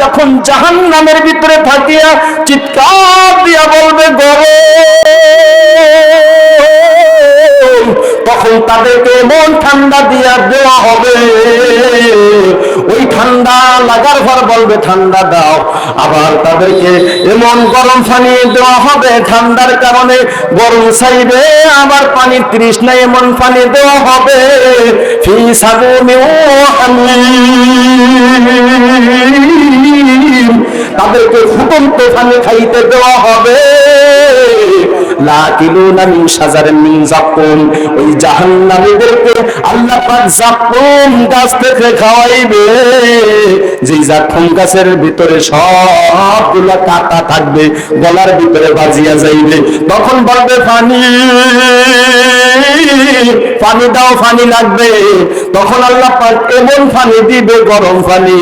যখন জাহান্নামের ভিতরে থাকিয়া চিৎকার দিয়া বলবে গরম, তখন তাদেরকে এমন ঠান্ডা দিয়া দেওয়া হবে, ওই ঠান্ডা লাগার পর বলবে ঠান্ডা দাও। আবার তাদেরকে এমন গরম পানি দেওয়া হবে, ঠান্ডার কারণে গরম চাইবে, আবার পানির তৃষ্ণায় এমন পানি দেওয়া হবে ফি সামুমিন ওয়া হামীম, তাদেরকে ফুটন্ত পানি খাইতে দেওয়া হবে। লাকিলুনা মিন শাজারিন মিন যাকুম, ওই জাহান্নামীদেরকে আল্লাহ পাক যাকুম গাছ থেকে খাওয়াইবে, যে যাকুম গাছের ভিতরে সবগুলা কাঁটা থাকবে, গলার ভিতরে বাজিয়া যাইবে। তখন বলবে পানি, পানি দাও, পানি লাগবে। তখন আল্লাহ পাক এমন পানি দিবে, গরম পানি,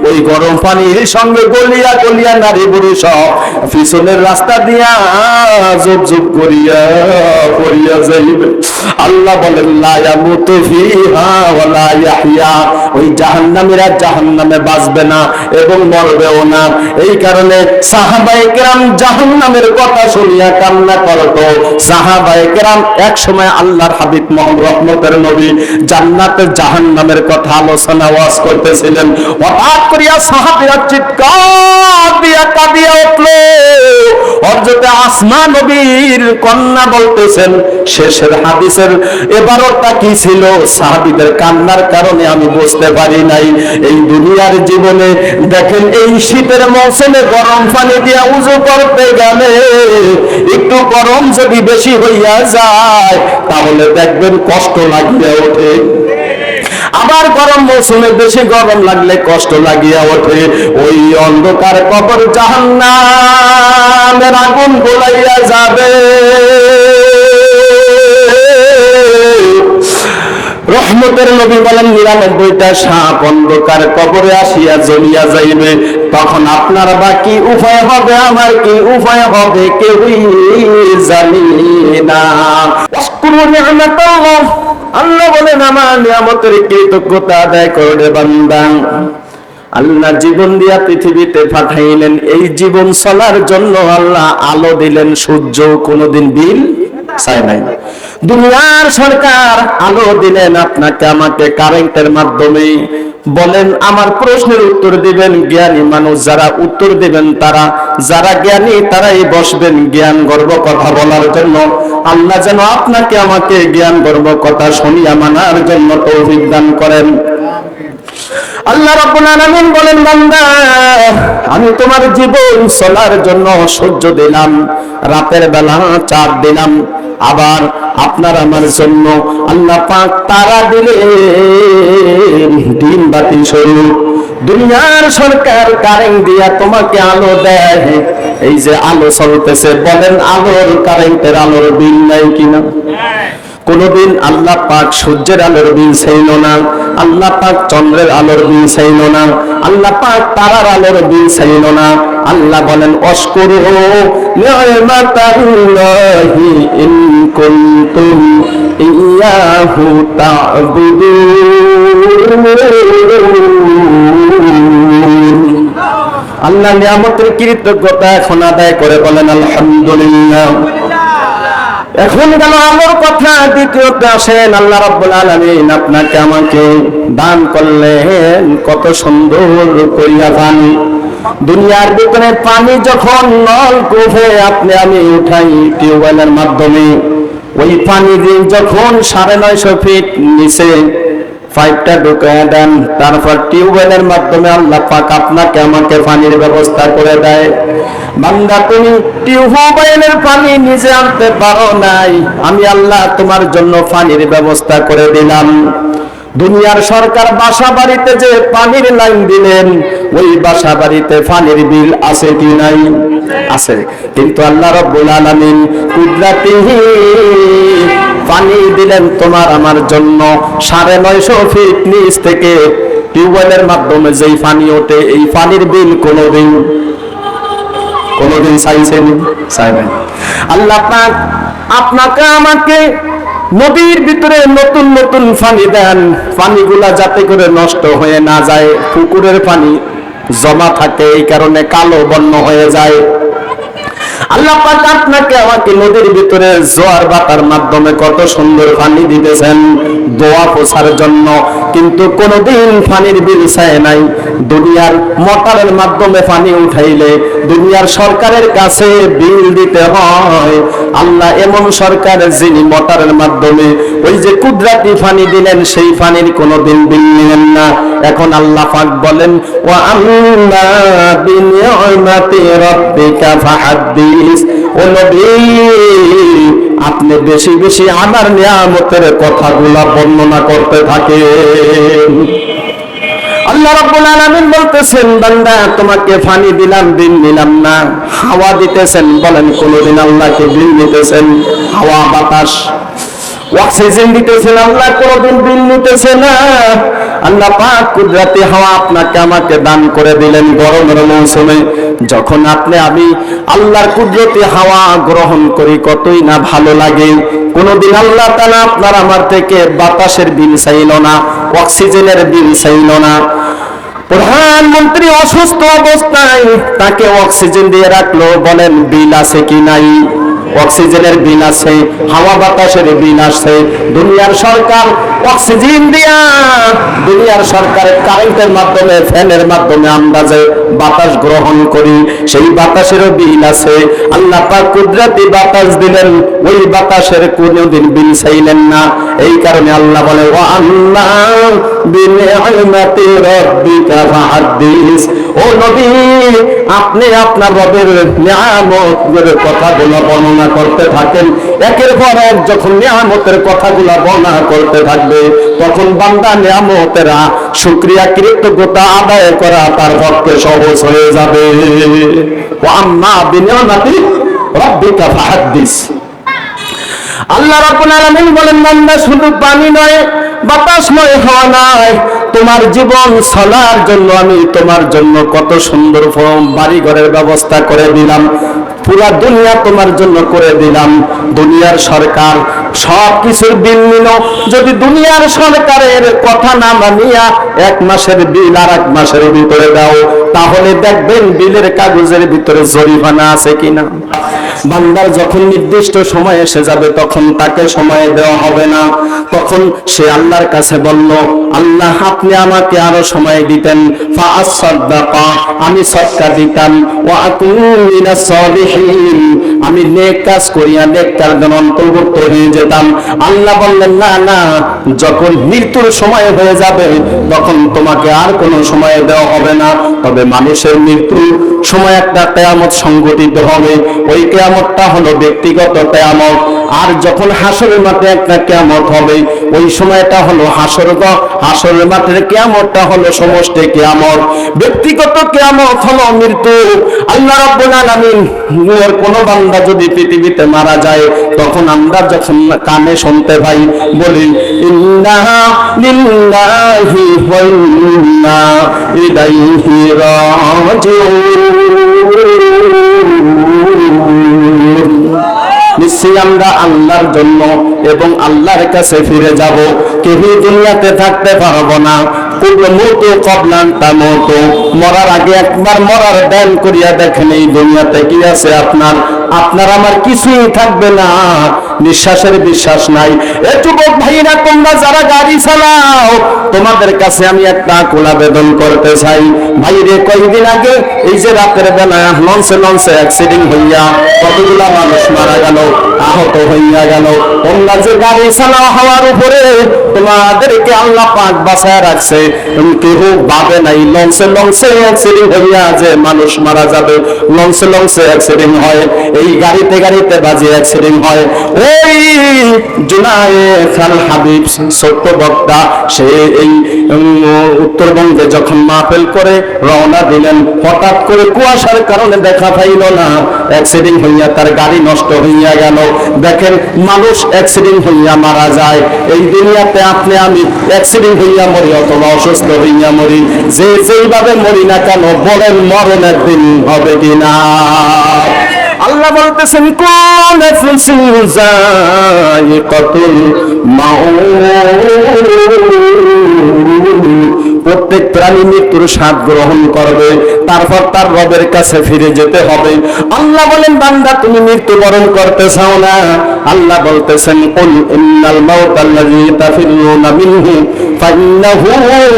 ওই গরম পানির সঙ্গে গলিয়া গলিয়া নারী পুরুষ পিছনের রাস্তা দিয়া জব জব করিয়া পড়িয়া যাইবে। আল্লাহ বলেন লা ইয়ামুতু ফিহা ওয়া লা ইয়াহইয়া, ওই জাহান্নামীরা জাহান্নামে বাঁচবে না এবং মরবেও না। এই কারণে সাহাবায়ে কেরাম জাহান্নামের কথা শুনিয়া কান্না করত। সাহাবায়ে কেরাম এক সময় আল্লাহর হাবিব মুহাম্মদ রহমতের নবী জান্নাতের জাহান্নামের কথা আলোচনা ওয়াজ করতেছিলেন। হঠাৎ করিয়া সাহাবীরা চিৎকার দিয়া কাঁদিয়া উঠল। হযরত আসমা নবীর কন্যা বলতেছেন, শেষের হাদিসের এবারটা কি ছিল? সাহাবীদের কান্নার কারণে আমি বুঝতে পারি নাই। এই দুনিয়ার জীবনে দেখেন, এই শীতের মৌসুমে গরম পানি দিয়া উযু করতে গেলে একটু গরম যদি বেশি হইয়া যায় তাহলে দেখবেন কষ্ট লাগিয়া ওঠে। আবার গরম মৌসুমে বেশি গরম লাগলে কষ্ট লাগিয়া ওঠে। ওই অন্ধকার কবর জাহান্নামের আগুন গোলাইয়া যাবে। রহমতের নবী বলেন ৯৯টা সাপ অন্ধকার কবরে আসিয়া জ্বলিয়া যাইবে। তখন আপনার বা কি উপায় হবে, আমার কি উপায় হবে, কেউই জানি না। আল্লাহ বলেন আমার নিয়ামতের কৃতজ্ঞতা আদায় করে বান্দা। আল্লাহ জীবন দিয়া পৃথিবীতে পাঠাইলেন, এই জীবন চলার জন্য আল্লাহ আলো দিলেন, সূর্য কোনোদিন বিল চাই নাই। দুনিয়ার সরকার আলো দিলেন আপনাকে আমাকে কারেন্টের মাধ্যমে। বলেন আমার প্রশ্নের উত্তর দিবেন জ্ঞানী মানুষ, যারা উত্তর দিবেন তারা, যারা জ্ঞানী তারাই বসবেন জ্ঞান গর্ব কথা বলার জন্য। আল্লাহ যেন আপনাকে আমাকে জ্ঞান গর্ব কথা শুনিয়া মানার জন্য তৌফিক দান করেন। আল্লাহ রাব্বুল আলামিন বলেন, বান্দা আমি তোমার জীবন চলার জন্য সূর্য দিলাম, রাতের বেলা চাঁদ দিলাম, আবার আপনার আমার জন্য আল্লাহ পাক তারা দিলেন দিন বাতি স্বরূপ। দুনিয়ার সরকার কারেন্ট দিয়া তোমাকে আলো দেয়, এই যে আলো চলতেছে, বলেন আলোর কারেন্টের আলোর বিল নাই কিনা? কোনদিন আল্লাহ পাক সূর্যের আলোর বিল চাইল না, আল্লাহ পাক চন্দ্রের আলোর বিল চাইল না, আল্লাহ পাক তারার আলোর বিল চাইল না। আল্লাহ বলেন অশকুরু নি'মাতাল্লাহি ইন কুনতুম ইয়াহু তা'বুদুন। আল্লাহ নিয়ামতের কৃতজ্ঞতা এখন আদায় করে বলেন আলহামদুলিল্লাহ। এখন গেল আলোর কথা, দ্বিতীয়তে আসেন আল্লাহ রাব্বুল আলামিন আপনাকে আমাকে দান করলেন কত সুন্দর করিয়া পানি। দুনিয়ার ভিতরে পানি যখন নলকূপে আপনি আমি উঠাই টিউবওয়েলের মাধ্যমে, ওই পানি দিয়ে যখন ৯৫০ ফিট নিচে পাইপটা ঢুকায় দেন, তারপর টিউবওয়েলের মাধ্যমে আল্লাহ পাক আপনাকে আমাকে পানির ব্যবস্থা করে দেয়। বান্দা তুমি টিউবওয়েলের পানি নিজে আনতে পারো নাই, আমি আল্লাহ তোমার জন্য পানির ব্যবস্থা করে দিলাম। দুনিয়ার সরকার বাসা বাড়িতে যে পানির লাইন দিলেন, ওই বাসা বাড়িতে পানির বিল আছে কি নাই? আছে। কিন্তু আল্লাহ রাব্বুল আলামিন কুদরতিহি পানি দিলেন তোমার আমার জন্য ৯৫০ ফিট নিচ থেকে টিউবওয়েলের মাধ্যমে যেই পানি ওঠে, এই পানির বিল কোনোদিন চাইছেন? চাই নাই। আল্লাহ পাক আপনাকে আমাকে নদীর ভিতরে নতুন নতুন পানি দেন, পানিগুলা যাতে করে নষ্ট হয়ে না যায়। পুকুরের পানি জমা থাকে, এই কারণে কালো বর্ণ হয়ে যায়। আল্লাহ পাক আপনাকে আমাকে নদীর ভিতরে জোয়ার বাতার মাধ্যমে কত সুন্দর পানি দিতেছেন দোয়া পোছার জন্য, কিন্তু কোনদিন পানির বিল চায় নাই। দুনিয়ার মোটরের মাধ্যমে পানি উঠাইলে দুনিয়ার সরকারের কাছে বিল দিতে হয়। আল্লাহ এমন সরকার যিনি মোটরের মাধ্যমে ওই যে কুদরতি পানি দিলেন, সেই পানির কোনদিন বিল নিলেন না। এখন আল্লাহ পাক বলেন, ওয়া আম্মা বিনি'মাতি রাব্বিকা ফাহাদ্দিস। ও নবী, আপনি বেশি বেশি আমার নিয়ামতের কথাগুলা বর্ণনা করতে থাকেন। আল্লাহ রাব্বুল আলামিন বলতেছেন, বান্দা তোমাকে পানি দিলাম, বিল নিলাম না। হাওয়া দিতেছেন, বলেন কোনদিন আল্লাহকে বিল দিতেছেন? হাওয়া বাতাস অক্সিজেন দিতেছেন, আল্লাহ কোনদিন বিল নিতেছে না। আল্লাহ পাক কুদরতি হাওয়া আপনাকে আমাকে দান করে দিলেন গরমের মৌসুমে। যখন আমি আল্লাহর কুদরতি হাওয়া গ্রহণ করি কতই না ভালো লাগে। কোনদিন আল্লাহ তাআলা আপনার আমার থেকে বাতাসের বিল চাইল না, অক্সিজেনের বিল চাইল না। প্রধানমন্ত্রী অসুস্থ অবস্থায় তাকে অক্সিজেন দিয়ে রাখলো, বলেন বিল আছে কি নাই? অক্সিজেনের বিল আছে, হাওয়া বাতাসের বিল আছে। দুনিয়ার সরকার অক্সিজেন দিয়া, দুনিয়ার সরকার কারেন্টের মাধ্যমে, ফ্যানের মাধ্যমে আমরা যে বাতাস গ্রহণ করি, সেই বাতাসেরও বিল আছে। আল্লাহ পাক কুদরতি বাতাস দিলেন, ওই বাতাসের কোনদিন বিল চাইলেন না। এই কারণে আল্লাহ বলে, ওয়া আম্মা বিনি'মাতি রাব্বিকা ফাহাদ্দিস। ও নবী, আপনি আপনার রবের নিয়ামতের কথাগুলো বর্ণনা করতে থাকেন। একের পর এক যখন নিয়ামতের কথাগুলো বর্ণনা করতে থাকবে, তখন বান্দা নিয়ামতের শুকরিয়া কৃতজ্ঞতা আদায় করা তার পক্ষে সহজ হয়ে যাবে। ওয়া আম্মা বিনি'মাতি রাব্বিকা ফাহাদ্দিস। আল্লাহ রাব্বুল আলামিন বলেন, বান্দা শুধু পানি নয়, বাতাস নয়, হাওয়া নয়, তোমার জীবন চলার জন্য আমি তোমার জন্য কত সুন্দর বাড়ি ঘরের ব্যবস্থা করে দিলাম। পুরা দুনিয়া তোমার জন্য করে দিলাম। দুনিয়ার সরকার সব কিছুর বিল নিল। যদি দুনিয়ার সরকারের কথা না মানিয়া এক মাসের বিল আর এক মাসের ভিতরে দাও, তাহলে দেখবেন বিলের কাগজের ভিতরে জরিমানা আছে কিনা। বান্দার যখন নির্দিষ্ট সময় এসে যাবে, তখন তাকে সময় দেওয়া হবে না। তখন সে আল্লাহর কাছে বলল, আল্লাহ আপনি আমাকে আরো সময় দিতেন, ফাআসাদাকা, আমি সদকা দিতাম, ওয়া আকুন মিনাস সালিহিন, আমি নেক কাজ করিয়া নেক কাজের অন্তর্ভুক্ত হয়ে যেতাম। আল্লাহ বললেন, না না, যখন মৃত্যুর সময় হয়ে যাবে তখন তোমাকে আর কোনো সময় দেওয়া হবে না। তবে মানুষের মৃত্যুর সময় একটা কিয়ামত সংঘটিত হবে। ওই কিয়ামতটা হলো ব্যক্তিগত কিয়ামত। আর যখন হাসরের মাঠে একটা কিয়ামত হবে, ওই সময়টা হলো হাসরের মাঠের কিয়ামতটা হলো সমষ্টি কিয়ামত। ব্যক্তিগত কিয়ামত হলো মৃত্যু। আল্লাহ রাব্বুল আলামিন এর কোন বান্দা যদি পৃথিবীতে মারা যায়, তখন আমরা যখন কানে শুনতে পাই, বলি ইন্না লিল্লাহি ওয়া ইন্না ইলাইহি রাজিউন। নিশ্চয়ই আমরা আল্লাহর জন্য এবং আল্লাহর কাছে ফিরে যাব। কেউ দুনিয়াতে থাকতে পারবো না। মরার আগে একবার মরার দান করিয়া দেখেন, এই দুনিয়াতে কি আছে আপনার আমার কিছুই থাকবে না। নিঃশ্বাসের বিশ্বাস নাই। যুবক ভাইরা, তোমরা যারা গাড়ি চালাও, তোমাদের কাছে আমি একটা আকুল আবেদন করতে চাই। ভাইরে, কয়েকদিন আগে এই যে রাতের বেলা লঞ্চে অ্যাক্সিডেন্ট হইয়া কতগুলা মানুষ মারা গেল, আহত হইয়া গেল। তোমরা যে গাড়ি চালাও হওয়ার উপরে, তোমাদেরকে আল্লাহ পাক বাঁচায় রাখছে। কেউ ভাবে নাই লঞ্চে অ্যাক্সিডেন্ট হইয়া যে মানুষ মারা যাবে। লঞ্চে অ্যাক্সিডেন্ট হয়, এই গাড়িতে বাজে অ্যাক্সিডেন্ট হয়। ওই জুনায়েদ আল হাবিব সত্য বক্তা, সে এই উত্তরবঙ্গে যখন মাহফিল করে রওনা দিলেন, হঠাৎ করে কুয়াশার কারণে দেখা পাইল না, অ্যাক্সিডেন্ট হইয়া তার গাড়ি নষ্ট হইয়া গেল। দেখেন, মানুষ অ্যাক্সিডেন্ট হইয়া মারা যায়। এই দুনিয়াতে আপনি আমি অ্যাক্সিডেন্ট হইয়া মরি অথবা অসুস্থ হইয়া মরি, যেইভাবে মরি না কেন, বলেন মরণ একদিন হবে কিনা। আল্লাহ বলতেছেন, কুল্লু নাফসিন যায়িকাতুল মাউত, প্রত্যেক প্রাণী মৃত্যুর স্বাদ গ্রহণ করবে, তারপর তার রবের কাছে ফিরে যেতে হবে। আল্লাহ বলেন বান্দা তুমি মৃত্যুবরণ করতে চাও না? আল্লাহ বলতেছেন কুল ইন্নাল মাউতাল্লাযী তাফিরুনা মিনহু ফাইন্নাহু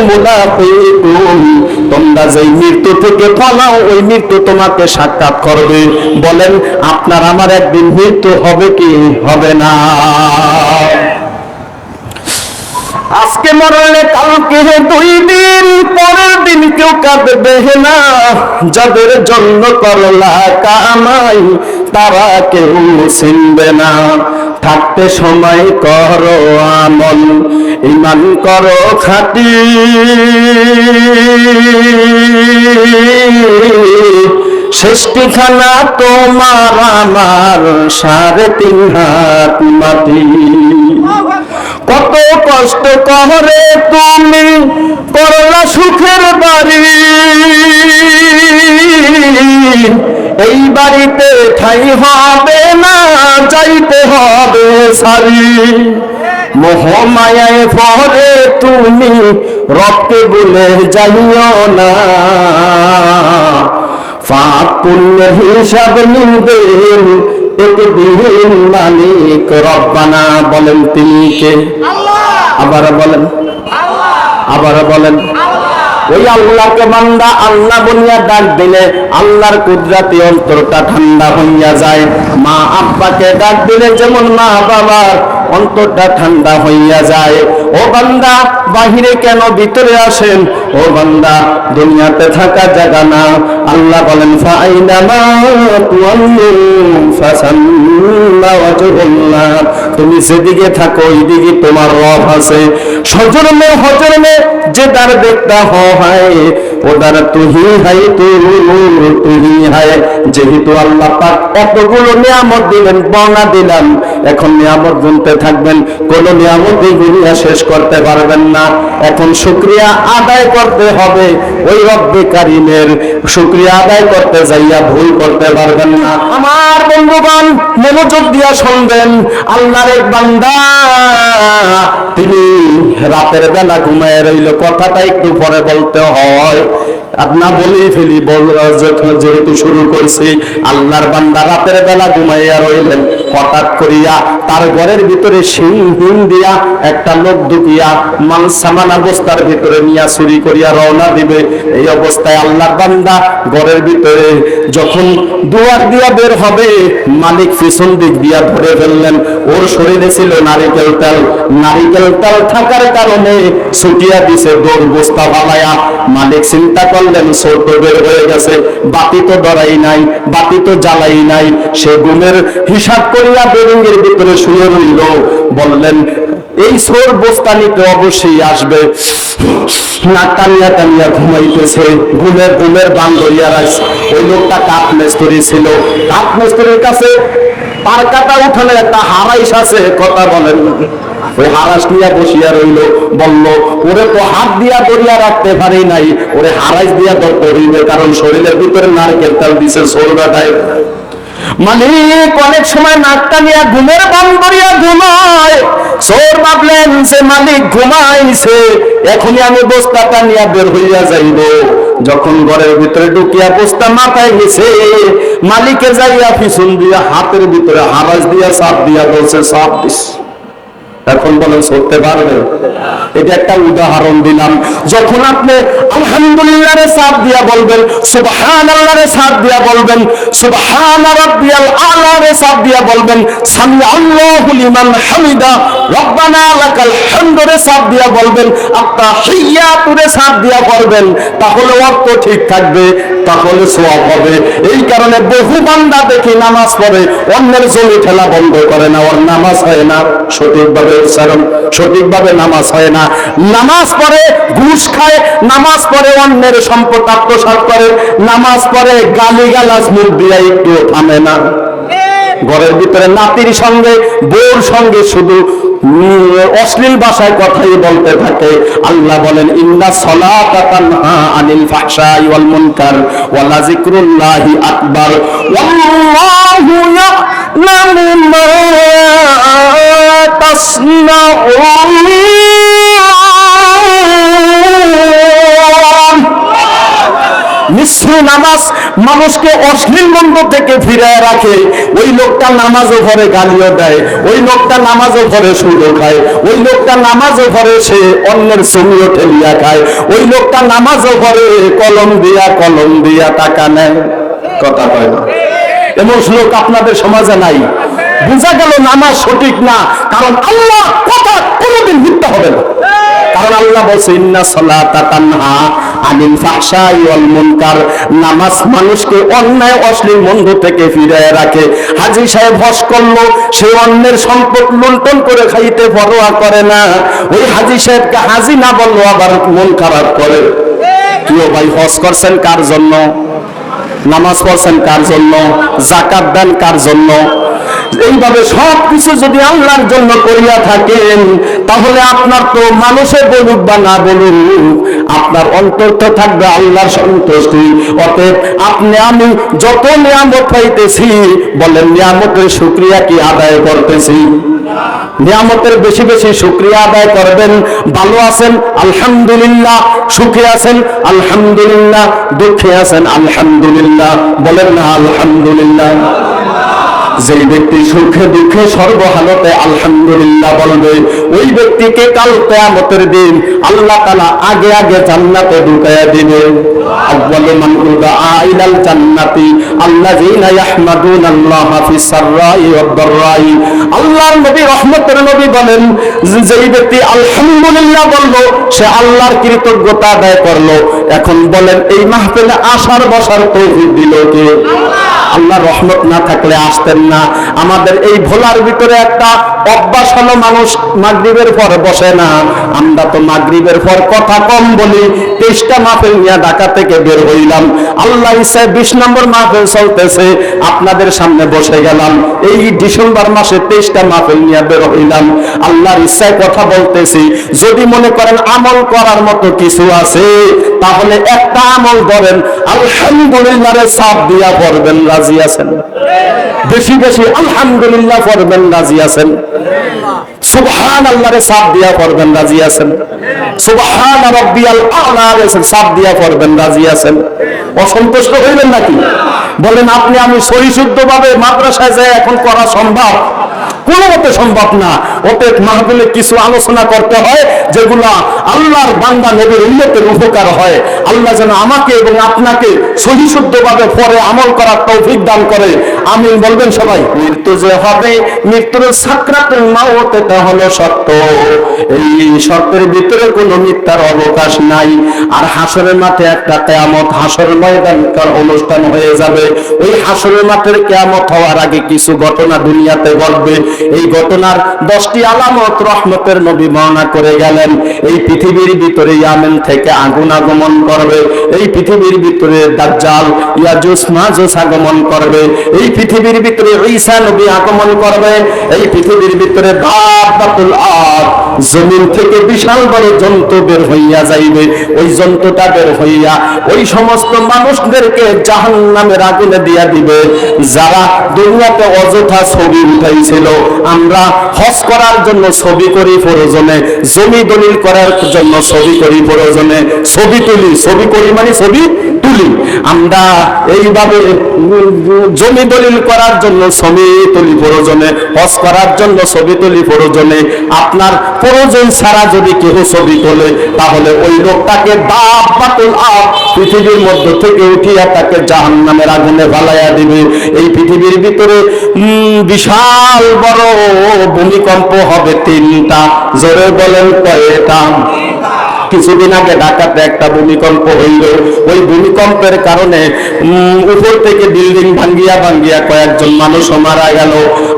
মুলাকীকুম, তোমরা যেই মৃত্যু থেকে পালাও ওই মৃত্যু তোমাকে সাক্ষাৎ করবে। বলেন আপনার আমার একদিন মৃত্যু হবে কি হবে না? আজকে মরলে কালকে 2 দিন, পরের দিন কেউ কাঁদবে না। যাদের জন্য করলা কামাই তারা কেউ চিনবে না। থাকতে সময় করো আমল, ঈমান করো খাঁটি, শেষ ঠিকানা তোমার আমার 3.5 হাত মাটি। কত কষ্ট করে তুমি করলা সুখের বাড়ি, এই বাড়িতে ঠাই হবে না, যাইতে হবে সারি। মোহমায়ায় পরে তুমি রবকে ভুলে যাইও না, পাপ পুণ্যের হিসাব নিবেন একদিন মালিক রব্বানা। বলেন তিনি কে? আবার বলেন, আবার বলেন। ওই আল্লাহকে বান্দা আল্লাহ বলিয়া ডাক দিলে আল্লাহর কুদরতি অন্তরটা ঠান্ডা হইয়া যায়। মা আব্বাকে ডাক দিলে যেমন মা বাবার অন্তরটা ঠান্ডা হইয়া যায়। ও বান্দা বাহিরে কেন ভিতরে আসেন? ও বান্দা দুনিয়াতে থাকা জায়গা না। আল্লাহ বলেন ফাইনামা তুআল্লু ফাসাম্মা ওয়াজহুল্লাহ, তুমি যেদিকে থাকো ওইদিকে তোমার রব আছে। সজরমে হজরমে যে দার দেখতা হয় ওদার তুহি হাই তুহি হাই। যেহেতু আল্লাহ পাক এতগুলো নিয়ামত দিলেন, বর্ণনা দিলাম, এখন নিয়ামত গুনতে থাকবেন, কোন নিয়ামতই গুনিয়া শেষ করতে পারবেন না। এখন শুকরিয়া আদায় করতে হবে, ওই রব্বে কারিমের শুকরিয়া আদায় করতে যাইয়া ভুল করতে পারবেন না। আমার বন্ধুগণ মনোযোগ দিয়া শুনবেন, আল্লাহর এক বান্দা তিনি রাতের বেলা ঘুমায় রইল। কথাটা একটু পরে বলতে হয়, আপনা বলেই ফেলি, যেহেতু শুরু করছি। আল্লাহর বান্দা রাতের বেলা ঘুমাইয়া রইলেন, হঠাৎ করিয়া তার ঘরের ভিতরে সিংহীন দিয়া একটা লোক ঢুকিয়া মাল সামান অবস্থার ভিতরে নিয়া চুরি করিয়া রওনা দিবে। এই অবস্থায় আল্লাহর বান্দা ঘরের ভিতরে যখন দুয়ার দিয়া বের হবে, মালিক পিছন দিক দিয়া ধরে ফেললেন। ওর শরীরে ছিল নারিকেল তেল, নারিকেল তেল থাকার কারণে ছুটিয়া দিছে দৌড় বস্তা ফালাইয়া। মালিক চিন্তা করলেন চোর তো বের হয়ে গেছে, বাতি তো ধরাই নাই, বাতি তো জ্বালাই নাই। সে ঘুমের হিসাব করিয়া বেরিংয়ের ভিতরে শুয়ে রইল। বললেন এই চোর বস্তা নিতে অবশ্যই আসবে। নাক টানিয়া টানিয়া ঘুমাইতেছে, ঘুমের বান ধরিয়া রাখছে। ওই লোকটা কাঠ মিস্ত্রি ছিল, কাঠ মিস্ত্রির কাছে পার কাটা উঠানে একটা হারাইস আছে, কথা বলেন। ওই হারাস নিয়ে বসিয়া রইল। বলল ওরে তো হাত দিয়া ধরিয়া রাখতে পারি নাই, ওরে হারাইস দিয়া ধরতে হইবে, কারণ শরীরের ভিতরে নারকেল তেল দিছে চোর বেটায়। মালিক অনেক সময় নাক টানিয়া ঘুমের বান ধরিয়া ঘুমায়। চোর ভাবলেন যে মালিক ঘুমাইছে, এখনই আমি বস্তাটা নিয়ে বের হইয়া যাইব। যখন ঘরের ভিতরে ঢুকিয়া বস্তা মাথায় গেছে, মালিকে যাইয়া পিছন দিয়া হাতের ভিতরে হারাস দিয়া চাপ দিয়া বলছে চাপ দিস। এখন বলেন চলতে পারবে? এটা একটা উদাহরণ দিলাম। যখন আপনি আলহামদুলিল্লাহ রে চাপ দিয়া বলবেন, সুবহানাল্লাহ রে চাপ দিয়া বলবেন, সুবহানা রাব্বিয়াল আলা রে চাপ দিয়া বলবেন, সামি আল্লাহু লিমান হামিদা রব্বানা লাকাল হামদু রে চাপ দিয়া বলবেন, আত্তাহিয়াতু রে চাপ দিয়া পড়বেন, তাহলে অর্থ ঠিক থাকবে, তাহলে সওয়াব হবে। এই কারণে বহু বান্দা দেখি নামাজ পড়ে অন্যের জমি ঠেলা বন্ধ করে না, ওর নামাজ হয় না সঠিকভাবে, সঠিকভাবে নামাজ হয় না। নামাজ পড়ে ঘুষ খায়, নামাজ পড়ে অন্যের সম্পদ আত্মসাৎ করে, নামাজ পড়ে গালিগালাজ মুখ দিয়া একটু থামে না। ঘরের ভিতরে নাতির সঙ্গে বউর সঙ্গে শুধু অশ্লীল ভাষায় কথাই বলতে থাকে। আল্লাহ বলেন ইন্না সলাতা তানহা আনিল ফাহশাই ওয়াল মুনকার ওয়া লাযিকরুল্লাহি আকবার ওয়াল্লাহু ইয়ালামু মা তাসনাউন। নিঃস্ব নামাজ মানুষকে অশ্লীল মন্দ থেকে ফিরায় রাখে, ওই লোকটা নামাজও ভরে গালিও দেয়, ওই লোকটা নামাজও ভরে সুদও খায়, ওই লোকটা নামাজও ভরে সে অন্যের জমিও ঠেলিয়া খায়, ওই লোকটা নামাজও ভরে কলম দিয়া টাকা নেয়। কথা কয় না? এমন লোক আপনাদের সমাজে নাই। বোঝা গেল নামাজ সঠিক না, কারণ আল্লাহ কথা কোনোদিন মিথ্যা হবে না। কারণ আল্লাহ বলছে ইন্না সালাতা তানহা আনিল ফাহশাই ওয়াল মুনকার, নামাজ মানুষকে অন্যায় অশ্লীল মন্দ থেকে ফিরিয়ে রাখে। হাজী সাহেব হজ করলো, সে অন্যের সম্পদ লুণ্ঠন করে খাইতে পরোয়া করে না, ওই হাজী সাহেবকে হাজী না বললো আবার মন খারাপ করে। কেউ ভাই হজ করছেন কার জন্য? নামাজ পড়ছেন কার জন্য? যাকাত দেন কার জন্য? এইভাবে সবকিছু যদি আল্লাহর জন্য করিয়া থাকেন, তাহলে আপনার তো মানুষে বলুক বা না বলুক, আপনার অন্তর তো থাকবে আল্লাহর সন্তুষ্টি। অতএব আপনি আমি যত নিয়ামত পাইতেছি, বলেন নিয়ামতের শুকরিয়া কি আদায় করতেছি? নিয়ামতের বেশি বেশি শুকরিয়া আদায় করবেন। ভালো আছেন আলহামদুলিল্লাহ, সুখে আছেন আলহামদুলিল্লাহ, দুঃখে আছেন আলহামদুলিল্লাহ, বলেন না আলহামদুলিল্লাহ। যেই ব্যক্তি সুখে দুঃখে সর্বহালতে আলহামদুলিল্লাহ বলবে, ওই ব্যক্তিকে কাল কিয়ামতের দিন আল্লাহ তাআলা আগে আগে জান্নাতে ঢুকায়া দিবে। আউয়ালু মান উদআ ইলাল জান্নাতি আল্লাযীনা ইয়াহমাদুনাল্লাহা ফিস সাররাই ওয়াদ দাররাই। আল্লাহর নবী রহমতের নবী বলেন, যেই ব্যক্তি আলহামদুলিল্লাহ বলল, সে আল্লাহর কৃতজ্ঞতা আদায় করলো। এখন বলেন, এই মাহফিলে আসার বসার তৌফিক দিল কে? আল্লাহর রহমত না থাকলে আসতেন না। আমাদের এই ভোলার ভিতরে একটা অভ্যাস হলো, মানুষ মাগরিবের পর বসে না। আমরা তো মাগরিবের পর কথা কম বলি। 23টা মাহফিল নিয়ে ঢাকা থেকে বের হইলাম, আল্লাহ ইচ্ছায় 20 নম্বর মাহফিল চলতেছে, আপনাদের সামনে বসে গেলাম। এই ডিসেম্বর মাসে 23টা মাহফিল নিয়ে বের হইলাম, আল্লাহর ইচ্ছায় কথা বলতেছি। যদি মনে করেন আমল করার মতো কিছু আছে, তাহলে একটা আমল করেন, আলহামদুলিল্লাহরে সাফ দিয়া পড়বেন, রাজি আছেন? বেশি বেশি আলহামদুলিল্লাহ পড়বেন, রাজি আছেন? সুবহানাল্লাহরে সাফ দিয়া পড়বেন, রাজি আছেন? সুবহান রাব্বিয়াল আ'লা রে সাফ দিয়া পড়বেন, রাজি আছেন? অসন্তুষ্ট হইবেন নাকি? বলেন, আপনি আমি সহিশুদ্ধভাবে মাদ্রাসায় যায় এখন করা সম্ভব? কোনো মতে সম্ভব না। অতএব মাহফিলে কিছু আলোচনা করতে হয় যেগুলা আল্লাহর বান্দা নবীর উম্মতের উপকার হয়। আল্লাহ যেন আমাকে এবং আপনাকে সহিশুদ্ধভাবে পরে আমল করার তৌফিক দান করে, আমিন বলবেন সবাই। মৃত্যু যে হবে, মৃত্যুর সাকরাতুল মাউত, এটা হলো সত্য। এই সত্যের ভিতরে কোনো মিথ্যার অবকাশ নাই। আর হাসরের মাঠে একটা কিয়ামত, হাসর ময়দানকার অনুষ্ঠান হয়ে যাবে। ওই হাসরের মাঠের কিয়ামত হওয়ার আগে কিছু ঘটনা দুনিয়াতে ঘটবে। এই ঘটনার 10টি আলামত রহমতের নবী বর্ণনা করে গেলেন। এই পৃথিবীর ভিতরে ইয়ামেন থেকে আগুন আগমন করবে, এই পৃথিবীর ভিতরে দাজ্জাল ইয়াজুজ মাজুজ আগমন করবে, এই পৃথিবীর ভিতরে ঈসা নবী আগমন করবে, এই পৃথিবীর ভিতরে দাব্বাতুল আরদ, জমিন থেকে বিশাল বড় জন্তু বের হইয়া যাইবে। ওই জন্তুটা বের হইয়া ওই সমস্ত মানুষদেরকে জাহান্নামের আগুনে দিয়া দিবে, যারা দুনিয়াতে অযথা ছবি উঠাইছিল। আমরা হজ করার জন্য ছবি করি প্রয়োজনে, জমি দলিল করার জন্য ছবি করি প্রয়োজনে, ছবি তুলি, ছবি করি মানে ছবি তুলি। আমরা এইভাবে জমি দলিল করার জন্য ছবি তুলি প্রয়োজনে, হজ করার জন্য ছবি তুলি প্রয়োজনে। আপনার প্রয়োজন ছাড়া যদি কেউ ছবি তোলে, তাহলে ওই লোকটাকে দাব্বাতুল আরদ, পৃথিবীর মধ্য থেকে উঠিয়া তাকে জাহান্নামের আগুনে ফালাইয়া দিবে। এই পৃথিবীর ভিতরে বিশাল বড় ভূমিকম্প হবে 3টা। জোরে বলেন কয়টা? কিছুদিন আগে ঢাকাতে একটা ভূমিকম্প হইল। ওই ভূমিকম্পের কারণে উপর থেকে বিল্ডিং ভাঙ্গিয়া কয়েকজন মানুষ মারা গেল।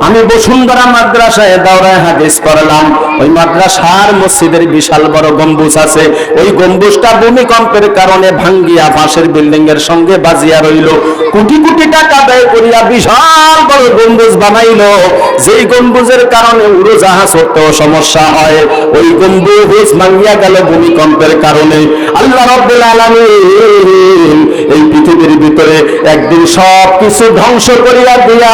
আমি বসুন্ধরা মাদ্রাসায় দাওরায়ে হাদিস করলাম। ওই মাদ্রাসার মসজিদের বিশাল বড় গম্বুজ আছে, ওই গম্বুজটা ভূমিকম্পের কারণে ভাঙ্গিয়া পাশের বিল্ডিং এর সঙ্গে বাজিয়া রইল। কোটি কোটি টাকা ব্যয় করিয়া বিশাল বড় গম্বুজ বানাইলো, যেই গম্বুজের কারণে উড়োজাহাজ করতেও সমস্যা হয়। ওই গম্বুজ ভাঙ্গিয়া গেল ভূমিকম্পের কারণে। আল্লাহ রাব্বুল আলামিন এই পৃথিবীর ভিতরে ভিতরে একদিন সব কিছু ধ্বংস করিয়া দিয়া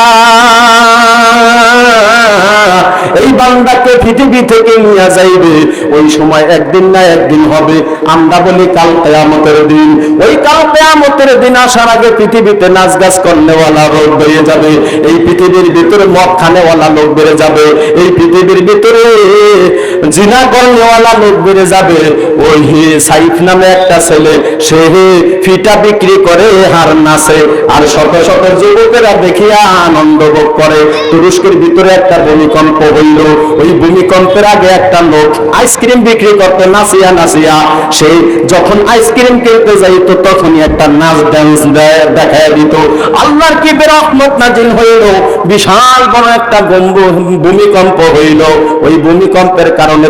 এই বান্দাকে পৃথিবী থেকে নিয়ে যাইবে। ওই সময় একদিন না একদিন হবে, আমরা বলি কাল কিয়ামতের দিন। ওই কাল কিয়ামতের দিন আসার আগে পৃথিবীতে নাচ গাছ করনেওয়ালা লোক বেড়ে যাবে, এই পৃথিবীর ভিতরে মদ খানেওয়ালা লোক বেড়ে যাবে, এই পৃথিবীর ভিতরে জিনা করনেওয়ালা লোক বেড়ে যাবে। ওই সাইফ নামে একটা ছেলে, সে ফিটা বিক্রি করে হার নাচে, আর শত শত যুবকেরা দেখিয়া আনন্দ ভোগ করে। তুরস্কের ভিতরে একটা ভূমিকম্প হইল, ওই ভূমিকম্পের আগে একটা লোক আইসক্রিম বিক্রি করতে নাচিয়া নাচিয়া, সে যখন আইসক্রিম কিনতে যাইত তখনই একটা নাচ ডান্স দেখায় দিত। আল্লাহর কি রহমত নাজিল হইল, বিশাল বড় একটা ভূমিকম্প হইল। ওই ভূমিকম্পের কারণে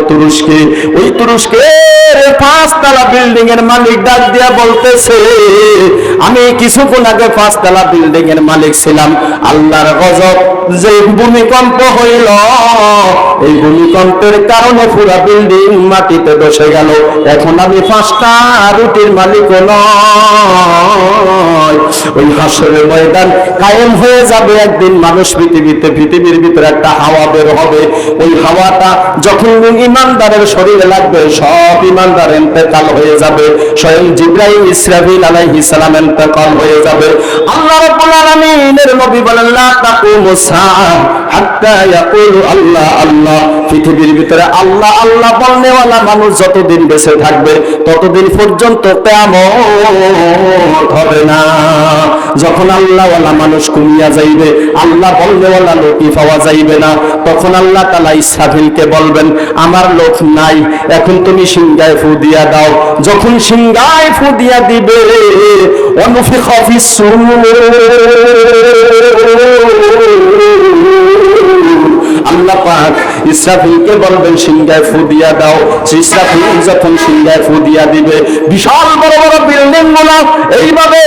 তুরস্কের 5 তলা বিল্ডিং এর মালিক ডাক দিয়া বলতেছে, আমি কিছুক্ষণ আগে 5 তলা বিল্ডিং এর মালিক ছিলাম, আল্লাহর গজব যে ভূমিকম্প হইল, এই ভূমিকম্পের কারণে পুরা বিল্ডিং মাটিতে বসে গেল। এখন আমি 5টা রুটির মালিক নয়। ওই হাসরের ময়দান কায়েম হয়ে যাবে একদিন। মানুষ পৃথিবীর ভিতরে একটা হাওয়া বের হবে, ওই হাওয়াটা যখন ঈমানদারের শরীরে লাগবে সব ঈমানদার ইন্তেকাল হয়ে যাবে। স্বয়ং জিবরাইল ইসরাফিল আলাইহিস সালাম ইন্তেকাল হয়ে যাবে। আল্লাহ রাব্বুল আলামিনের নবী বলেন, লা তাকুমুস সাআ হাত্তা ইয়াকুলু আল্লাহ আল্লাহ। পৃথিবীর ভিতরে আল্লাহ আল্লাহ বলনেওয়ালা মানুষ যতদিন বেঁচে থাকবে ততদিন পর্যন্ত কিয়ামত হবে না। যখন আল্লাহওয়ালা মানুষ কমিয়া যাইবে, আল্লাহ বলনেওয়ালা লোকই পাওয়া যাইবে না, তখন আল্লাহ তাআলা ইসরাফিলকে বলবেন, আমার লোক নাই, এখন তুমি সিংহায় ফু দিয়া দাও। যখন সিংহায় ফু দিয়া দিবে, ওয়ানুফিখা ফিস-সূর, আল্লাহ পাক ইসরাফিলকে বলবেন সিংহায় ফু দিয়া দাও। ইসরাফিল যখন সিংহায় ফু দিয়া দিবে, বিশাল বড় বড় বিল্ডিং গুলো এইভাবে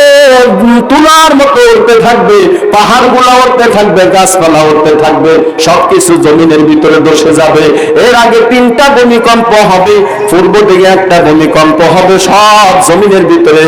তুলার মতো উঠতে থাকবে, পাহাড় গুলা উঠতে থাকবে, গাছপালা উঠতে থাকবে, সবকিছু জমিনের ভিতরে ধসে যাবে। এর আগে 3টা ভূমিকম্প হবে, পূর্ব দিকে একটা ভূমিকম্প হবে, সব জমিনের ভিতরে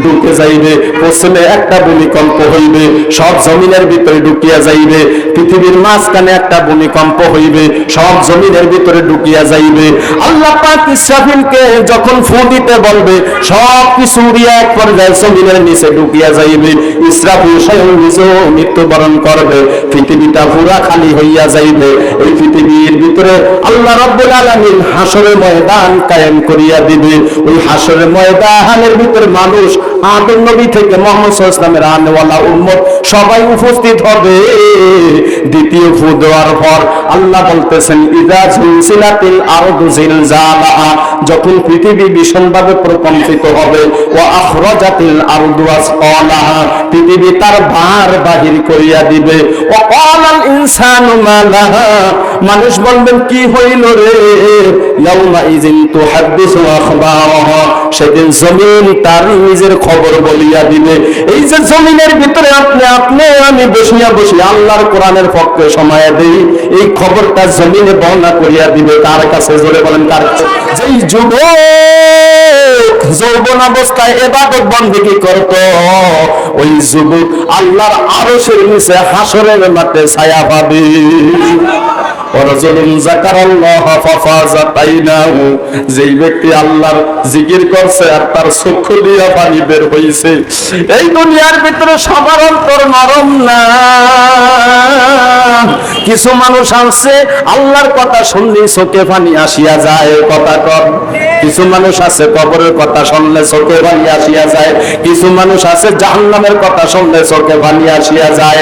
ঢুকে যাইবে। পশ্চিমে একটা ভূমিকম্প হইবে, সব জমিনের ভিতরে ঢুকিয়া যাইবে। পৃথিবীর মাঝখানে একটা ভূমিকম্প হইবে, সব জমিনের ভিতরে ঢুকিয়া যাইবে। আল্লাহ পাক ইসরাফিলকে যখন ফু দিতে বলবে, সব কিছু উড়িয়া এক পর্যায়ে জমিনের নিচে ঢুকিয়া যাইবে। ইসরাফিল স্বয়ং নিজেও মৃত্যুবরণ করবে, পৃথিবীটা পুরা খালি হইয়া যাইবে। এই পৃথিবীর ভিতরে আল্লাহ রাব্বুল আলামিন হাসরের ময়দান কায়েম করিয়া দিবে। ওই হাসরের ময়দানের ভিতরে মানুষ আদম নবী থেকে মুহাম্মদ সাল্লাল্লাহু আলাইহি ওয়াসাল্লামের আনেওয়ালা উম্মত সবাই উপস্থিত হবে। দ্বিতীয় ফু দেওয়ার পর আল্লাহ বলতেছেন, ইযা জুলজিলাতিল আরদু জিলজালাহা, যখন পৃথিবী ভীষণভাবে প্রকম্পিত হবে, ওয়া আখরাজাতিল আরদু আসকালাহা, পৃথিবী তার ভার বাহির করিয়া দিবে। ওয়া ক্বালাল ইনসানু মা লাহা, মানুষ বলবেন কি হইল রে? ইয়াউমা ইযিন তুহাদ্দিসু আখবারাহা, সেদিন জমিন তার নিজের খবর বলিয়া দিবে। এই যে জমিনের ভিতরে আপনি আমি বসিয়া আল্লাহর কোরআনের পক্ষে সময় দেই, এই খবরটা জমিনে বর্ণনা করিয়া দিবে। কার কাছে? জোরে বলেন কার কাছে? যেই যুবক যৌবন অবস্থায় ইবাদত বন্দেগী করত, ওই যুবক আল্লাহর আরশের নিচে হাসরের মাঠে ছায়া পাবে। যেই ব্যক্তি আল্লাহর জিকির করছে আর তার চক্ষু দিয়া পানি বের হইছে। এই দুনিয়ার ভিতরে সবার অন্তর নরম না। কিছু মানুষ আছে আল্লাহর কথা শুনলে চোখে পানি আসিয়া যায়, কথা কর। কিছু মানুষ আছে কবরের কথা শুনলে চোখে পানি আসিয়া যায়। কিছু মানুষ আছে জাহান্নামের কথা শুনলে চোখে পানি আসিয়া যায়।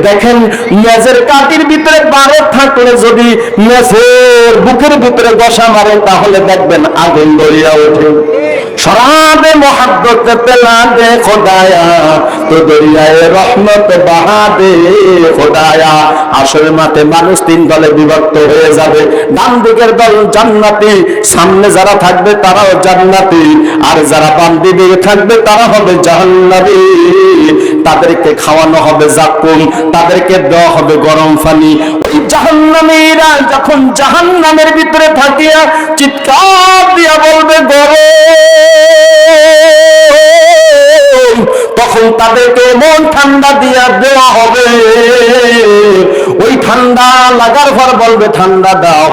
দেখেন, মেজের কাটির ভিতরে বারো থাকলে যদি মেজের বুকের ভিতরে গসা মারেন, তাহলে দেখবেন আগুন ধরিয়া ওঠে। শরাবে মোহাব্বত পেলা দে খোদায়া, তো দরিয়ায় রহমত বাহা দে খোদায়া। আসলে মাঠে মানুষ 3 দলে বিভক্ত হয়ে যাবে। ডান দিকের দল জান্নাতি, সামনে যারা থাকবে তারাও জান্নাতি, আর যারা বাম দিকে থাকবে তারা হবে জাহান্নামী। তাদেরকে খাওয়ানো হবে জাকুম, তাদেরকে দেওয়া হবে গরম পানি। ওই জাহান্নামীরা যখন জাহান্নামের ভিতরে থাকিয়া চিৎকার দিয়া বলবে গরম, তখন তাদেরকে এমন ঠান্ডা দিয়া দেওয়া হবে, ওই ঠান্ডা লাগার পর বলবে ঠান্ডা দাও।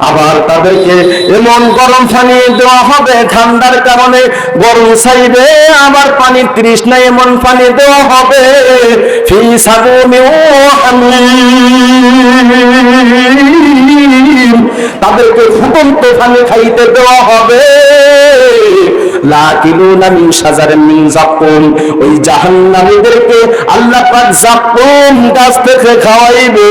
আবার তাদেরকে এমন গরম পানি দেওয়া হবে, ঠান্ডার কারণে গরম চাইবে, আবার পানির তৃষ্ণায় এমন পানি দেওয়া হবে, ফি সাবুমি ওয়া হামীম, তাদেরকে ফুটন্ত পানি খাইতে দেওয়া হবে। লাকিলুনা মিন শাজারিন মিন যাকুম, ওই জাহান্নামীদেরকে আল্লাহ পাক যাকুম গাছ থেকে খাওয়াইবে,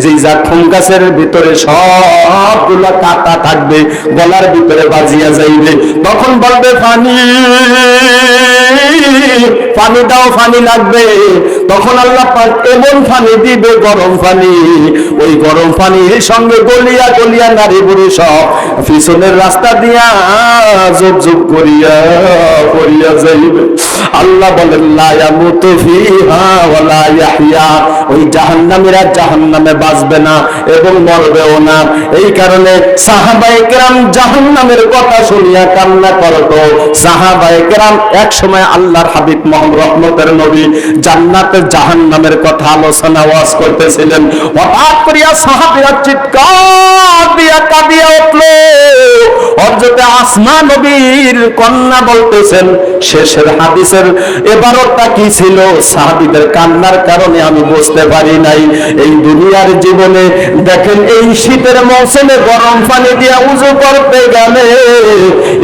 যে যাকুম গাছের ভিতরে সবগুলো কাঁটা থাকবে, গলার ভিতরে বাজিয়া যাইবে। তখন বলবে পানি, পানি দাও, পানি লাগবে। তখন আল্লাহ পাক এমন পানি দিবে, গরম পানি, ওই গরম পানির সঙ্গে গলিয়া গলিয়া নারী বুড়ি সব পিছনের রাস্তা দিয়া জব জব করিয়া পড়িয়া যাইবে। আল্লাহ বলেন লা ইয়ামুতু ফিহা ওয়া লা ইয়াহইয়া, ওই জাহান্নামীরা জাহান্নামে বাঁচবে না এবং মরবেও না। এই কারণে সাহাবায়ে কেরাম জাহান্নামের কথা শুনিয়া কান্না করত। সাহাবায়ে কেরাম এক সময় আল্লাহর হাবিব মুহাম্মদ রহমতের নবী জান্নাতের জাহান্নামের কথা আলোচনা ওয়াজ করতেছিলেন। হঠাৎ করিয়া সাহাবীরা চিৎকার দিয়া কাঁদিয়া উঠল। হযরতে আসমা নবীর কন্যা বলতেছেন, শেষের হাদিসের এবারটা কি ছিল, সাহাবীদের কান্নার কারণে আমি বুঝতে পারি নাই। এই দুনিয়ার জীবনে দেখেন, এই শীতের মৌসুমে গরম পানি দিয়া উযু করতে গেলে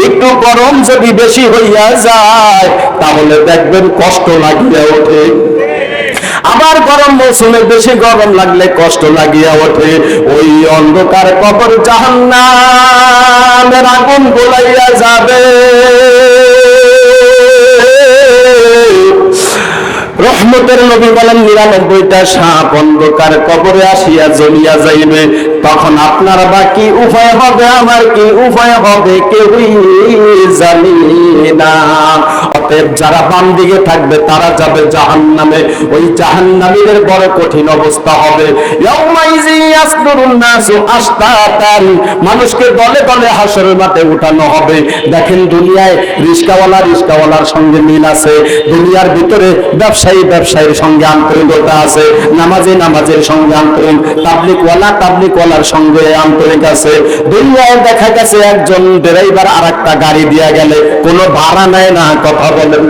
একটু গরম যদি বেশি হইয়া যায় তাহলে দেখবেন কষ্ট লাগিয়া ওঠে। আবার গরম মৌসুমে বেশি গরম লাগলে কষ্ট লাগিয়া ওঠে। ওই অন্ধকার কবর জাহান্নামের আগুন গোলাইয়া যাবে। রহমতের নবী বলেন 99টা সাপ অন্ধকার কবরে আসিয়া জ্বলিয়া যাইবে। তখন আপনার বা কি উপায় হবে, আমার কি উপায় হবে, কেউই জানি না। অতএব যারা বাম দিকে থাকবে তারা যাবে জাহান্নামে। ওই জাহান্নামীদের বড় কঠিন অবস্থা হবে। ইয়াউমাইজি ইয়াসদুরুন নাসু আশতাতান, মানুষকে দলে দলে হাসরের মাঠে উঠানো হবে। দেখেন, দুনিয়ায় রিস্কাওয়ালার সঙ্গে মিল আছে, দুনিয়ার ভিতরে ব্যবসায়ীর সঙ্গে আন্তরিকতা আছে, নামাজের সঙ্গে আন্তরিক, তাবলিগওয়ালার সঙ্গে আন্তরিক আছে। দুনিয়ায় দেখা গেছে একজন ড্রাইভার আরেকটা গাড়ি দিয়া গেলে কোনো ভাড়া নেয় না, কথা বলেন।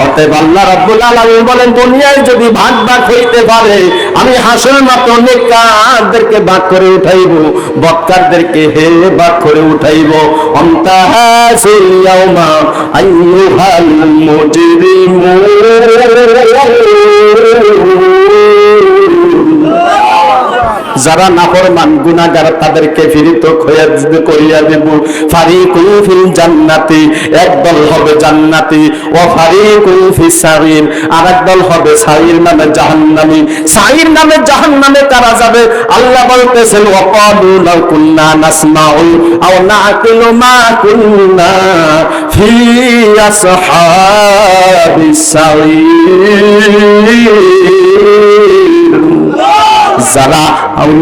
অতএব আল্লাহ রাব্বুল আলামিন বলেন, দুনিয়ায় যদি ভাগ হইতে পারে আমি হাসরের মাঠে নেককারদেরকে ভাগ করে উঠাইব, বদকারদেরকে ভাগ করে উঠাইব। অন্তাহাসিল ইয়াউমা আইয়ুহাল মুজরিমুন, যারা নাফরমান গুনাহগার তাদেরকে ফিরিত করিয়া দেব। ফারিকুন ফিল জান্নাতি, একদল হবে জান্নাতি, ও ফারিকুন ফিস সাইর, আরেক দল হবে সাইর নামে জাহান্নামী। সাইর নামে জাহান্নামে কারা যাবে? আল্লাহ বলতেছেন, ওয়া ক্বালু লাউ কুননা নাসমাউ আও নাআকিলু মা কুননা ফি আসহাবিস সাইর। যারা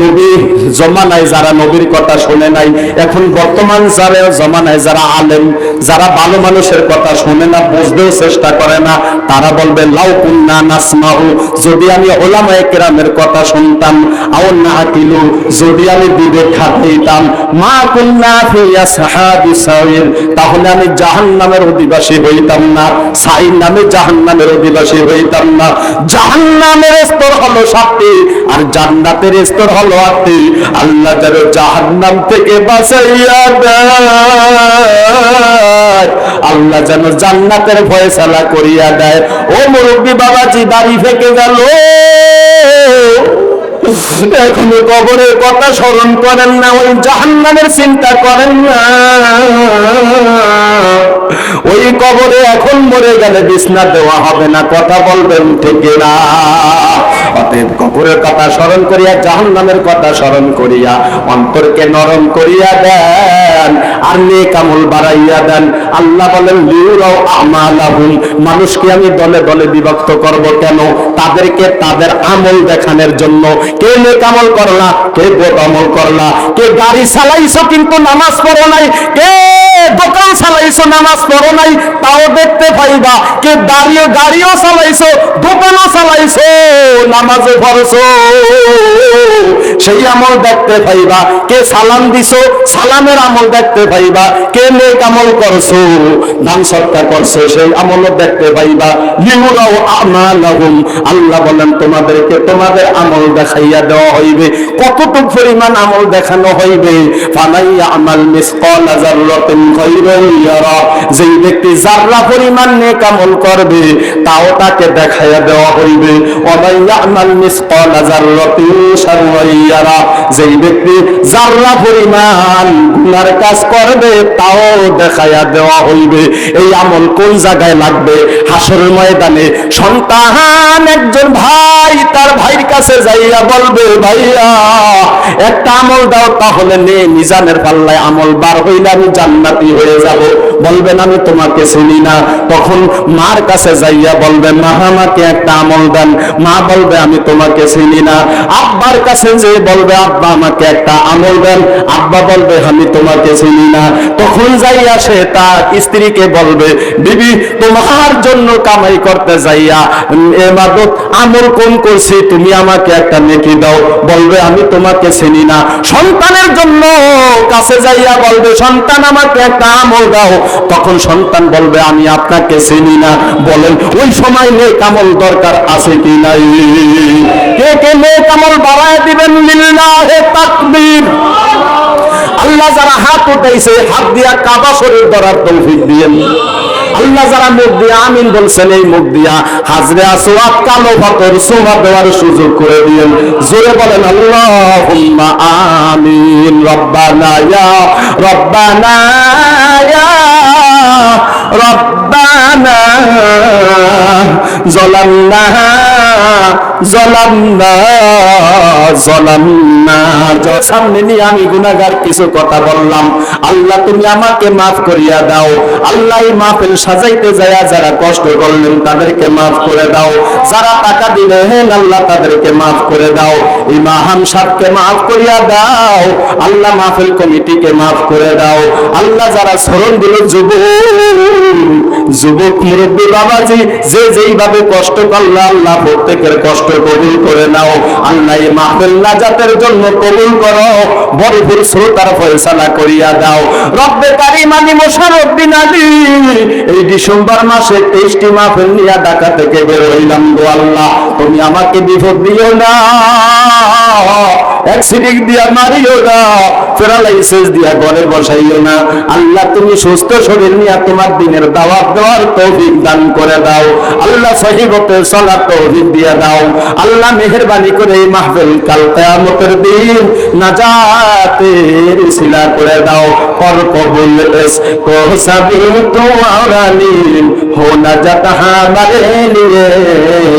নবী জমানায় যারা নবীর কথা শুনে নাই, এখন বর্তমান যারা জমানায় যারা আলেম, যারা ভালো মানুষের কথা শুনে না, বুঝতেও চেষ্টা করে না, তারা বলবে লাউ কুননা নাসমাউ, যদি আমি উলামায়ে কেরামের কথা শুনতাম, আও নাআকিলু, যদি আমি বিবেক খাটাইতাম, মা কুননা ফি আসহাবিস সাইর, তাহলে আমি জাহান্নামের অধিবাসী হইতাম না, সাইর নামে জাহান্নামের অধিবাসী হইতাম না। জাহান্নামের স্তর হলো 7টি আর জান্নাতের স্তর হলো 8টি। আল্লাহ যেন জাহান্নাম থেকে বাঁচাইয়া দেয়, আল্লাহ যেন জান্নাতের ফয়সালা করিয়া দেয়। ও মুরব্বি বাবাজি, দাড়ি ফেকে গেল, এখনো কবরের কথা স্মরণ করেন না, ওই জাহান্নামের চিন্তা করেন না। ওই কবরে এখন মরে গেলে বিছনা দেওয়া হবে না, কথা বলবেন ঠিক না? অতএব কবরের কথা স্মরণ করিয়া জাহান্নামের কথা স্মরণ করিয়া অন্তরকে নরম করিয়া দেন আর নেক আমল বাড়াইয়া দেন। আল্লাহ বলেন লিউরাউ আমালাহুম, মানুষকে আমি দলে দলে বিভক্ত করব কেন? তাদেরকে তাদের আমল দেখানোর জন্য। কে নেক আমল করলা, কে বদ আমল করলা, কে গাড়ি চালাইছো কিন্তু নামাজ পড়ো নাই, কে দোকান চালাইছো নামাজ পড়ো নাই, তাও দেখতে পাইবা। কে গাড়িও চালাইছো, দোকানও চালাইছো, নামাজও পড়ছো, সেই আমল দেখতে পাইবা। কে সালাম দিছো, সালামের আমল দেখতে পাইবা। কে নেক আমল করছো, দান সদকা করছো, সেই আমলও দেখতে পাইবা। লিউরাউ আমালাহুম, আল্লাহ বলেন তোমাদেরকে তোমাদের আমল দেখাইয়া দেওয়া হইবে। কতটুকু পরিমাণ আমল দেখানো হইবে? ফালাই আমাল মিসকাল যাররাতিন খায়রান ইয়ারা, যেই ব্যক্তি যাররা পরিমাণ নেক আমল করবে তাও তাকে দেখাইয়া দেওয়া হইবে। ওয়ালাই আমাল মিসকাল যাররাতিন শাররান ইয়ারা, যেই ব্যক্তি যাররা পরিমাণ গুনার কাজ করবে তাও দেখাইয়া দেওয়া হইবে। এই আমল কোন জায়গায় লাগবে? হাসরের ময়দানে সন্তান একজন ভাই তার ভাইয়ের কাছে যাইয়া বলবে, ভাইয়া একটা আমল দাও, তাহলে নে মিজানের পাল্লায় আমল বার হইলে আমি জান্নাতি হয়ে যাব। বলবেন আমি তোমাকে চিনি না। তখন মার কাছে যাইয়া বলবে, মা আমাকে একটা আমল দেন। মা বলবে আমি তোমাকে চিনি না। আব্বার কাছে যে বলবে, আব্বা আমাকে একটা আমল দেন। আব্বা বলবে আমি তোমাকে চিনি না। তখন যাইয়া সে তার স্ত্রীকে বলবে, বিবি তোমার জন্য কামাই করতে যাইয়া ইবাদত আমল কম করছি, তুমি আমাকে একটা নেকি দাও। বলবে আমি তোমাকে চিনি না। সন্তানের জন্য কাছে যাইয়া বলবে, সন্তান আমাকে একটা আমল দাও। তখন সন্তান বলবে আমি আপনাকে চিনি না। বলেন ওই সময় নেক আমল দরকার আছে কি নাই? কে কে নেক আমল বাড়ায় দিবেন? লিল্লাহে তাকবীর। আল্লাহ যারা হাত উঠাইছে, হাত দিয়া কাবা শরীফ ধরার তৌফিক দিয়েন। আল্লাহ যারা মুখ দিয়া আমিন বলছেন, এই মুখ দিয়া হাজরে আসওয়াদ কালো পাথর সুমা দেওয়ার সুযোগ করে দিয়েন। জোরে বলেন আল্লাহুম্মা আমিন। রব্বানা ইয়া রব্বানা ইয়া রব্বানা যালামনা যালামনা যালামনা। সামনে নিয়ে আমি গুনাহগার কিছু কথা বললাম, আল্লাহ তুমি আমাকে মাফ করিয়া দাও। আল্লাহ এই মাহফিল সাজাইতে যায় যারা কষ্ট করলেন তাদেরকে মাফ করে দাও। যারা টাকা দিলেন আল্লাহ তাদেরকে মাফ করে দাও। ইমাম সাহেবকে মাফ করিয়া দাও। আল্লাহ মাহফিল কমিটিকে মাফ করে দাও। আল্লাহ যারা স্মরণ দিল যুবক মুরব্বী বাবাজি যে যেইভাবে কষ্ট করলো, আল্লাহ প্রত্যেকের কষ্ট কবুল করে নাও। আল্লাহ এই মাহফিল নাজাতের জন্য কবুল করো। ভরপুর শ্রোতার ফয়সালা করিয়া দাও। রব্বে কারীম আলী মোশাররফ বিন আলী এই ডিসেম্বর মাসে 23টি মাহফিল নিয়ে ঢাকা থেকে বের হইলাম। গো আল্লাহ তুমি আমাকে বিপদ দিও না, অ্যাক্সিডেন্ট দিয়া মারিও না, প্যারালাইসিস দিয়া ঘরে বসাইও না। আল্লাহ তুমি সুস্থ শরীর নিয়ে তোমার দিনের দাওয়াত দেওয়ার তৌফিক দান করে দাও। আল্লাহ সহিবতে চলার তৌফিক দিয়ে দাও। আল্লাহ মেহেরবানি করে এই মাহফিল কাল কিয়ামতের দিন নাজাতের উসিলা করে দাও। কর কবুল কো সবই তোমারানিন হো নাজাত হামারে লিয়ে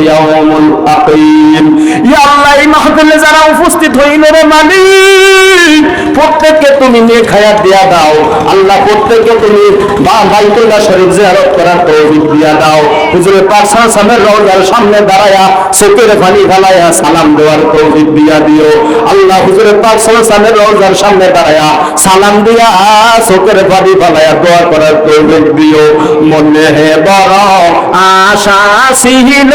ইয়াউমুল আকিম। ইয়া আল্লাহ এই মাহফিলে যারা উপস্থিত হইল রে মালিক, প্রত্যেককে তুমি নেক হায়াত দিয়া দাও। আল্লাহ প্রত্যেককে তুমি বাইতুল্লাহ শরীফ জিয়ারত করার তৌফিক দিয়া দাও। হুজুরে পাক সাল্লাল্লাহু আলাইহি রওজার সামনে দাঁড়ায়া চোখের পানি ফেলায়া সালাম দেওয়ার তৌফিক দিয়া দিও। আল্লাহ হুজুরে পাক সাল্লাল্লাহু আলাইহি রওজার সামনে দাঁড়ায়া সালাম দিয়া চোখের পানি ফেলায়া দোয়া করার তৌফিক দিও। মনে হে বড় আশা ছিল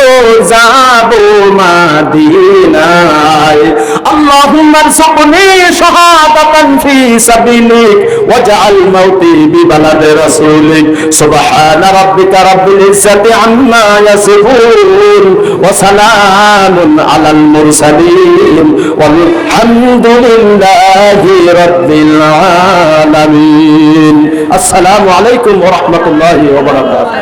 যাব মাদিনায়, আল্লাহুম্মা রযুকনি শাহাদাতান ফি সাবিলিক ওয়াজআল মাউতি বিবালাদি রাসূলিক। সুবহানা রাব্বিকা রাব্বিল ইজ্জাতি আম্মা ইয়াসিফুন ওয়া সালামুন আলাল মুরসালিন ওয়ালহামদুলিল্লাহি রাব্বিল আলামিন। আসসালামু আলাইকুম ওয়া রাহমাতুল্লাহি ওয়া বারাকাতুহু।